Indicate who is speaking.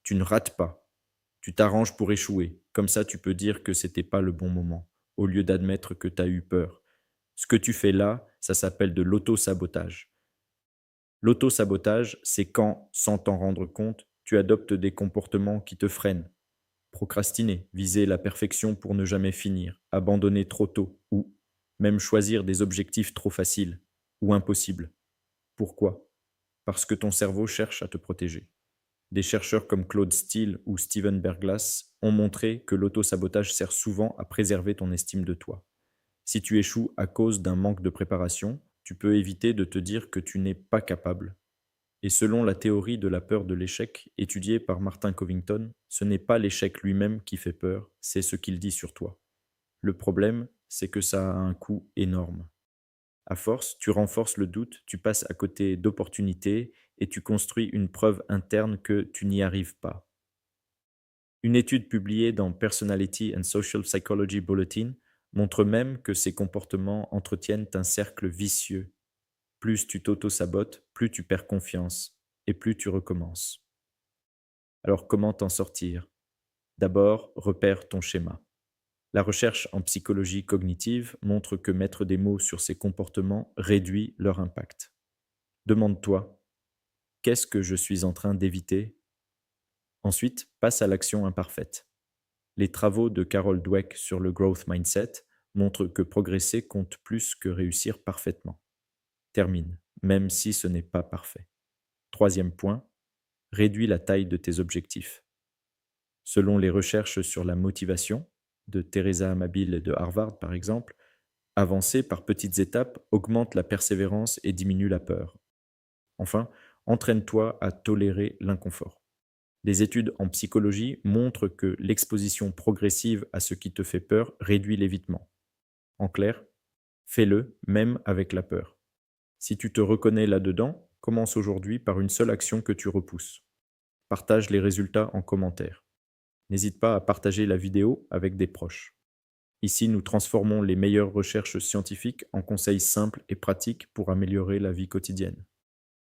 Speaker 1: Tu ne rates pas. Tu t'arranges pour échouer. Comme ça, tu peux dire que c'était pas le bon moment, au lieu d'admettre que tu as eu peur. Ce que tu fais là, ça s'appelle de l'auto-sabotage. L'auto-sabotage, c'est quand, sans t'en rendre compte, tu adoptes des comportements qui te freinent. Procrastiner, viser la perfection pour ne jamais finir, abandonner trop tôt, ou même choisir des objectifs trop faciles ou impossibles. Pourquoi? Parce que ton cerveau cherche à te protéger. Des chercheurs comme Claude Steele ou Steven Berglas ont montré que l'auto-sabotage sert souvent à préserver ton estime de toi. Si tu échoues à cause d'un manque de préparation, tu peux éviter de te dire que tu n'es pas capable. Et selon la théorie de la peur de l'échec, étudiée par Martin Covington, ce n'est pas l'échec lui-même qui fait peur, c'est ce qu'il dit sur toi. Le problème, c'est que ça a un coût énorme. À force, tu renforces le doute, tu passes à côté d'opportunités et tu construis une preuve interne que tu n'y arrives pas. Une étude publiée dans Personality and Social Psychology Bulletin montre même que ces comportements entretiennent un cercle vicieux. Plus tu t'auto-sabotes, plus tu perds confiance et plus tu recommences. Alors comment t'en sortir? D'abord, repère ton schéma. La recherche en psychologie cognitive montre que mettre des mots sur ces comportements réduit leur impact. Demande-toi, qu'est-ce que je suis en train d'éviter? Ensuite, passe à l'action imparfaite. Les travaux de Carol Dweck sur le growth mindset montrent que progresser compte plus que réussir parfaitement. Termine, même si ce n'est pas parfait. Troisième point, réduis la taille de tes objectifs. Selon les recherches sur la motivation, de Teresa Amabil de Harvard par exemple, avancer par petites étapes augmente la persévérance et diminue la peur. Enfin, entraîne-toi à tolérer l'inconfort. Les études en psychologie montrent que l'exposition progressive à ce qui te fait peur réduit l'évitement. En clair, fais-le même avec la peur. Si tu te reconnais là-dedans, commence aujourd'hui par une seule action que tu repousses. Partage les résultats en commentaire. N'hésite pas à partager la vidéo avec des proches. Ici, nous transformons les meilleures recherches scientifiques en conseils simples et pratiques pour améliorer la vie quotidienne.